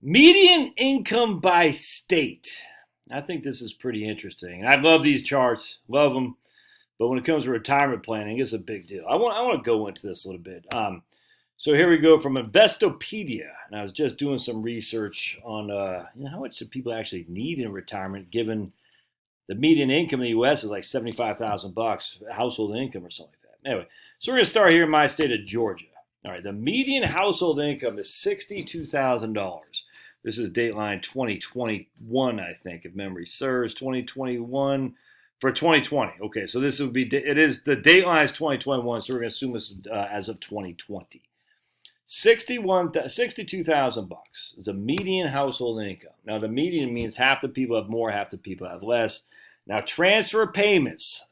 Median income by state. I think this is pretty interesting. I love these charts, love them. But when it comes to retirement planning, it's a big deal. I want to go into this a little bit. So here we go from Investopedia, and I was just doing some research on how much do people actually need in retirement, given the median income in the U.S. is like $75,000 household income or something like that. Anyway, so we're gonna start here in my state of Georgia. All right, the median household income is $62,000. This is Dateline 2021, I think, if memory serves. 2021 for 2020. Okay, so this would be the Dateline is 2021, so we're going to assume it's as of 2020. 62,000 bucks is a median household income. Now the median means half the people have more, half the people have less. Now transfer payments,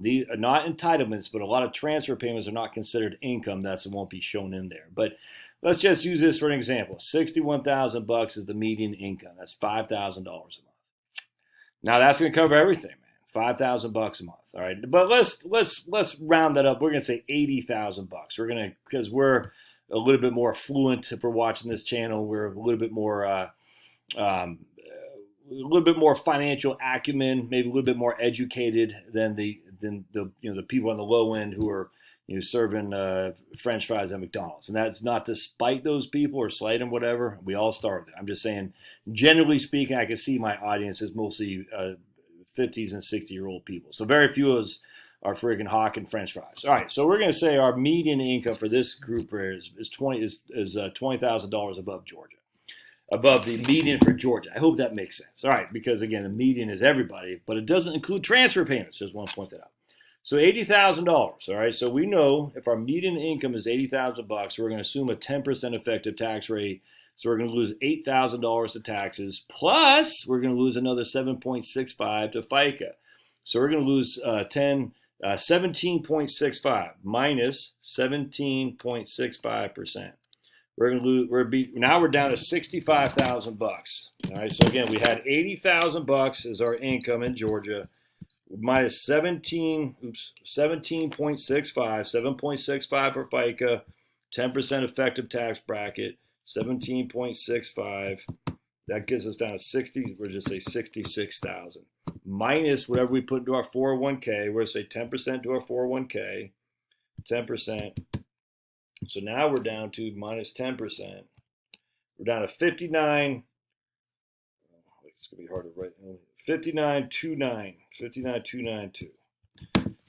these are not entitlements, but a lot of transfer payments are not considered income. Thus, it won't be shown in there. But let's just use this for an example. 61,000 bucks is the median income. That's $5,000 a month. Now that's going to cover everything, man. 5,000 bucks a month. All right, but let's round that up. We're going to say 80,000 bucks. We're going to, because we're a little bit more affluent if we're watching this channel. We're a little bit more financial acumen, maybe a little bit more educated than the people on the low end who are serving French fries at McDonald's. And that's not to spite those people or slight them, whatever. We all started there. I'm just saying, generally speaking, I can see my audience is mostly 50s and 60-year-old people. So very few of us are friggin' hawking French fries. All right, so we're going to say our median income for this group is $20,000 above Georgia. Above the median for Georgia. I hope that makes sense. All right, because again, the median is everybody, but it doesn't include transfer payments. Just want to point that out. So $80,000. All right, so we know if our median income is $80,000 bucks, we're going to assume a 10% effective tax rate. So we're going to lose $8,000 to taxes, plus we're going to lose another 7.65 to FICA. So we're going to lose 17.65 minus 17.65%. We're going to lose. Now we're down to 65,000 bucks. All right. So again, we had 80,000 bucks as our income in Georgia, minus 17.65, 7.65 for FICA, 10% effective tax bracket, 17.65. That gives us down to 60. We'll just say 66,000 minus whatever we put into our 401k. We're going to say 10% to our 401k, 10%. So now we're down to minus 10%. We're down to 59. It's going to be hard to write. 59,292.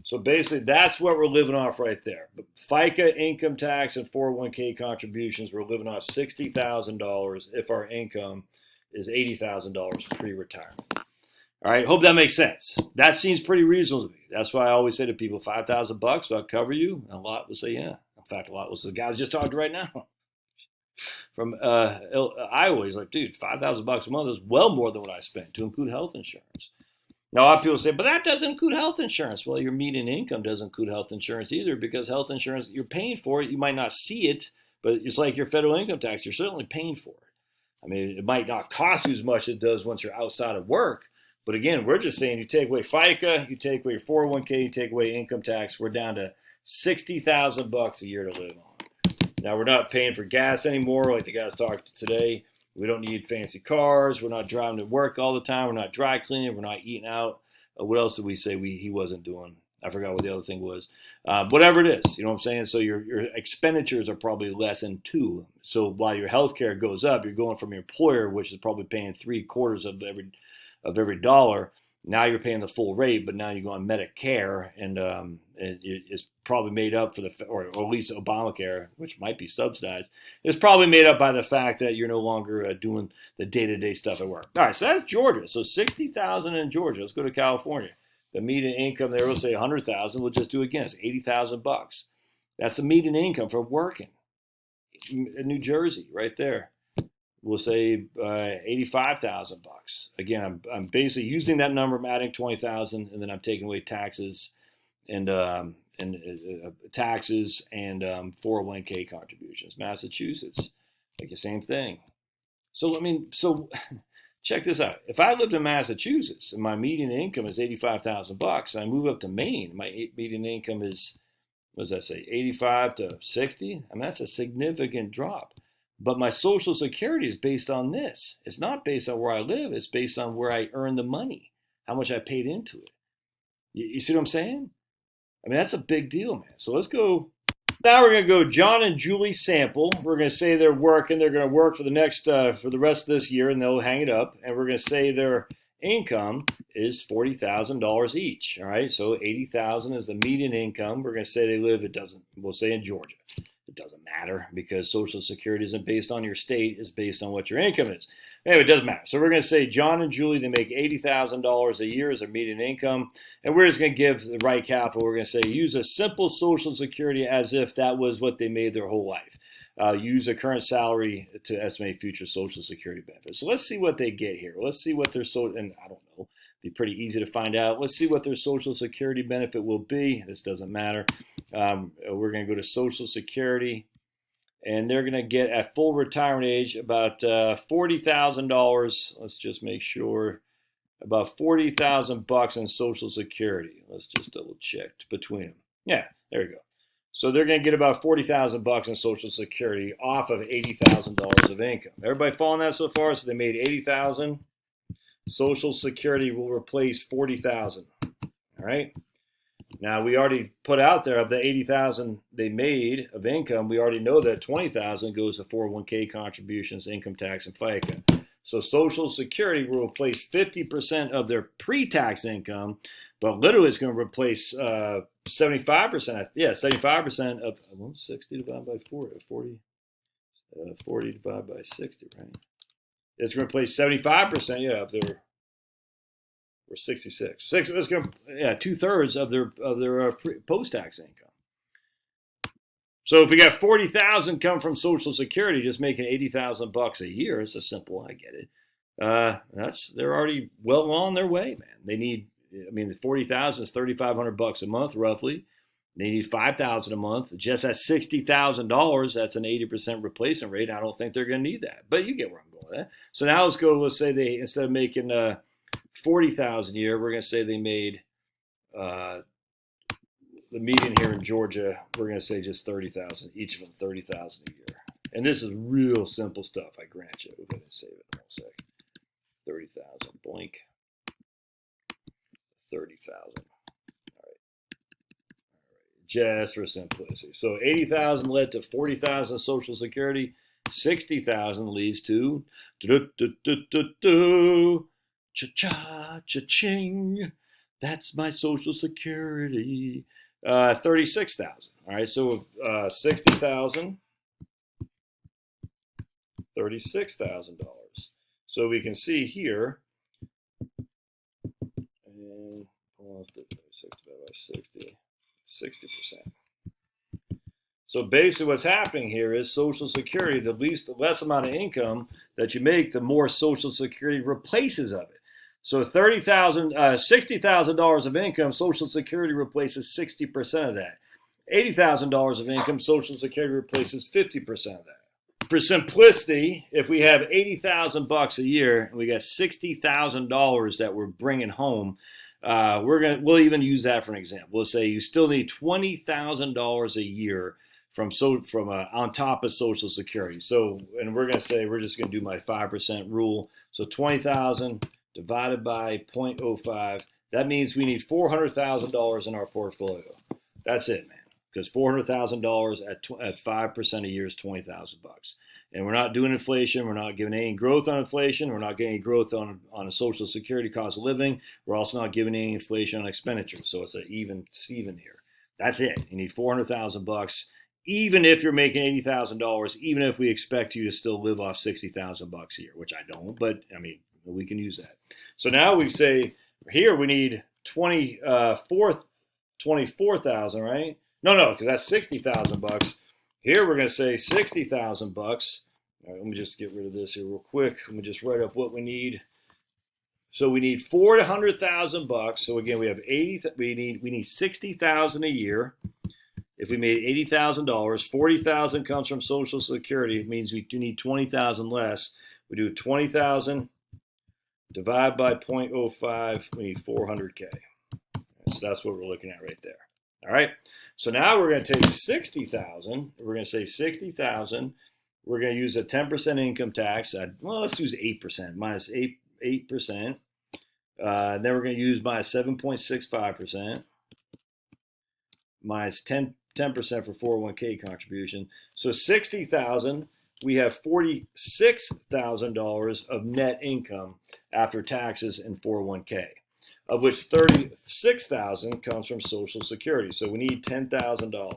So basically, that's what we're living off right there. But FICA, income tax, and 401k contributions, we're living off $60,000 if our income is $80,000 pre-retirement. All right, hope that makes sense. That seems pretty reasonable to me. That's why I always say to people, 5,000 bucks, I'll cover you. And a lot will say, yeah. In fact, a lot was the guy I just talked to right now from Iowa. He's like, dude, 5,000 bucks a month is well more than what I spent to include health insurance. Now, a lot of people say, but that doesn't include health insurance. Well, your median income doesn't include health insurance either, because health insurance, you're paying for it. You might not see it, but it's like your federal income tax. You're certainly paying for it. I mean, it might not cost you as much as it does once you're outside of work. But again, we're just saying you take away FICA, you take away your 401k, you take away income tax. We're down to 60,000 bucks a year to live on. Now, we're not paying for gas anymore like the guys talked today. We don't need fancy cars. We're not driving to work all the time. We're not dry cleaning. We're not eating out. What else did we say he wasn't doing? I forgot what the other thing was. Whatever it is, you know what I'm saying? So your expenditures are probably less than too. So while your health care goes up, you're going from your employer, which is probably paying 3/4 of every dollar. Now you're paying the full rate, but now you go on Medicare, and it's probably made up for or at least Obamacare, which might be subsidized. It's probably made up by the fact that you're no longer doing the day-to-day stuff at work. All right, so that's Georgia. So 60,000 in Georgia. Let's go to California. The median income there, we'll say 100,000. We'll just do it again. It's 80,000 bucks. That's the median income for working in New Jersey, right there. We'll say 85,000 bucks. Again, I'm basically using that number. I'm adding 20,000, and then I'm taking away taxes and 401k contributions. Massachusetts, like the same thing. So check this out. If I lived in Massachusetts and my median income is 85,000 bucks, and I move up to Maine, my median income is, what does that say, 85 to 60? I mean, that's a significant drop. But my Social Security is based on this. It's not based on where I live. It's based on where I earn the money, how much I paid into it. You see what I'm saying? I mean, that's a big deal, man. So let's go. Now we're going to go John and Julie sample. We're going to say they're working. They're going to work for for the rest of this year, and they'll hang it up. And we're going to say their income is $40,000 each. All right, so $80,000 is the median income. We're going to say they live. We'll say in Georgia. It doesn't matter because Social Security isn't based on your state. It's based on what your income is. Anyway, it doesn't matter. So we're going to say John and Julie, they make $80,000 a year as their median income. And we're just going to give the right capital. We're going to say use a simple Social Security as if that was what they made their whole life. Use a current salary to estimate future Social Security benefits. So let's see what they get here. Let's see what their and I don't know. Be pretty easy to find out. Let's see what their Social Security benefit will be. This doesn't matter. We're going to go to Social Security, and they're going to get at full retirement age about $40,000. Let's just make sure about $40,000 in Social Security. Let's just double check between them. Yeah, there we go. So they're going to get about $40,000 in Social Security off of $80,000 of income. Everybody following that so far? So they made $80,000. Social Security will replace $40,000. All right. Now we already put out there of the $80,000 they made of income. We already know that $20,000 goes to 401k contributions, income tax, and FICA. So Social Security will replace 50% of their pre-tax income, but literally it's going to replace 75%. Yeah, 75% of 60 divided by 40. 40 divided by 60, right? It's going to replace 75%, yeah, of their, or 66. It's going to, yeah, 2/3 of their post-tax income. So if we got $40,000 come from Social Security, just making $80,000 a year, it's a simple. I get it. They're already well on their way, man. They need, I mean, the $40,000 is $3,500 a month, roughly. They need $5,000 a month. Just at $60,000, that's an 80% replacement rate. I don't think they're going to need that, but you get where I'm going with that. So now let's go. Let's say they, instead of making $40,000 a year, we're going to say they made the median here in Georgia. We're going to say just $30,000 each of them, $30,000 a year. And this is real simple stuff. I grant you. We're going to save it in 1 second. 30,000 blank. 30,000. Just for simplicity. So 80,000 led to 40,000 Social Security. 60,000 leads to cha-cha, cha-ching. That's my Social Security. 36,000. All right, so 60,000, $36,000. So we can see here, and 36 divided by 60. 60%. So basically what's happening here is Social Security, the less amount of income that you make, the more Social Security replaces of it. So $60,000 of income, Social Security replaces 60% of that. $80,000 of income, Social Security replaces 50% of that. For simplicity, if we have $80,000 a year and we got $60,000 that we're bringing home, we'll even use that for an example. We'll say you still need $20,000 a year from on top of Social Security. So, and we're going to say we're just going to do my 5% rule. So 20,000 divided by 0.05. That means we need $400,000 in our portfolio. That's it, man. Because $400,000 at 5% a year is $20,000 bucks. And we're not doing inflation. We're not giving any growth on inflation. We're not getting any growth on a Social Security cost of living. We're also not giving any inflation on expenditure. So it's an even Steven here. That's it. You need $400,000 even if you're making $80,000, even if we expect you to still live off $60,000 a year, which I don't, but I mean, we can use that. So now we say here we need 24,000, right? No, because that's $60,000. Here we're going to say $60,000. All right, let me just get rid of this here real quick. Let me just write up what we need. So we need $400,000. So again, we have we need $60,000 a year. If we made $80,000, $40,000 comes from Social Security. It means we do need $20,000 less. We do 20,000 divide by 0.05. We need 400K. So that's what we're looking at right there. All right. So now we're going to take 60,000. We're going to say 60,000 We're going to use a 10% income tax. Well, let's use 8%, minus 8%. Then we're going to use minus 7.65%, minus 10% for 401k contribution. So 60,000, we have $46,000 of net income after taxes and 401k, of which 36,000 comes from Social Security. So we need $10,000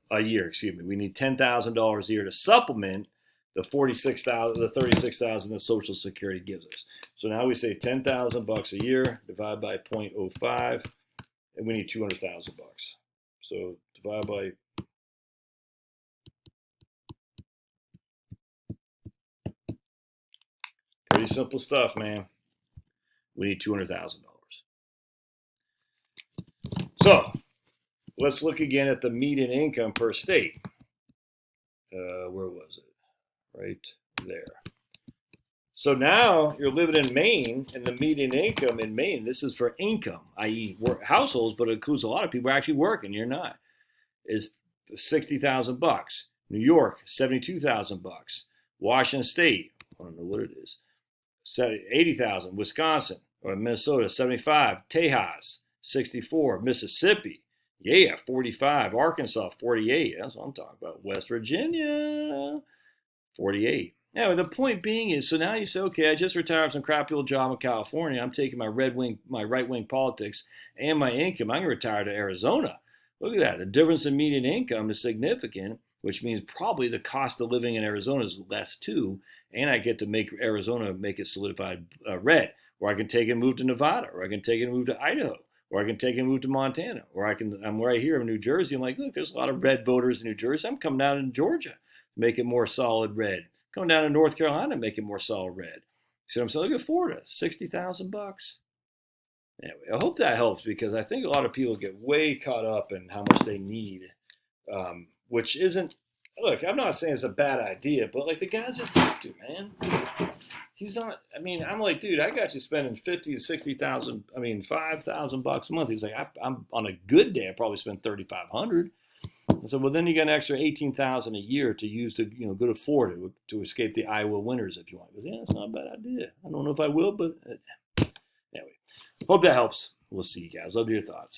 a year. We need $10,000 a year to supplement the 36,000 that Social Security gives us. So now we say $10,000 a year divided by 0.05, and we need $200,000. So divide by pretty simple stuff, man. We need $200,000. So let's look again at the median income per state. Where was it? Right there. So now you're living in Maine, and the median income in Maine, this is for income, i.e. households, but it includes a lot of people actually working, you're not, is $60,000. New York, $72,000. Washington State, I don't know what it is, $80,000. Wisconsin or Minnesota, $75,000. Tejas, $64,000. Mississippi, yeah, $45,000. Arkansas, $48,000. That's what I'm talking about. West Virginia, $48,000. Now, the point being is, so now you say, okay, I just retired from some crappy old job in California. I'm taking my right-wing politics and my income. I'm going to retire to Arizona. Look at that. The difference in median income is significant, which means probably the cost of living in Arizona is less too. And I get to make Arizona, make it solidified red. Or I can take and move to Nevada. Or I can take and move to Idaho. Or I can take and move to Montana. Or I'm right here in New Jersey. I'm like, look, there's a lot of red voters in New Jersey. I'm coming down in Georgia to make it more solid red. Going down to North Carolina, make it more solid red. See what I'm saying? Look at Florida, $60,000. Anyway, I hope that helps, because I think a lot of people get way caught up in how much they need, which isn't. Look, I'm not saying it's a bad idea, but like the guy just talked to, man, he's not. I mean, I'm like, dude, I got you spending $50,000 to $60,000. I mean, $5,000 a month. He's like, I'm on a good day, I probably spend $3,500. I said, well, then you got an extra $18,000 a year to use to, go to Florida to escape the Iowa winters if you want. But yeah, it's not a bad idea. I don't know if I will, but anyway, hope that helps. We'll see you guys. Love your thoughts.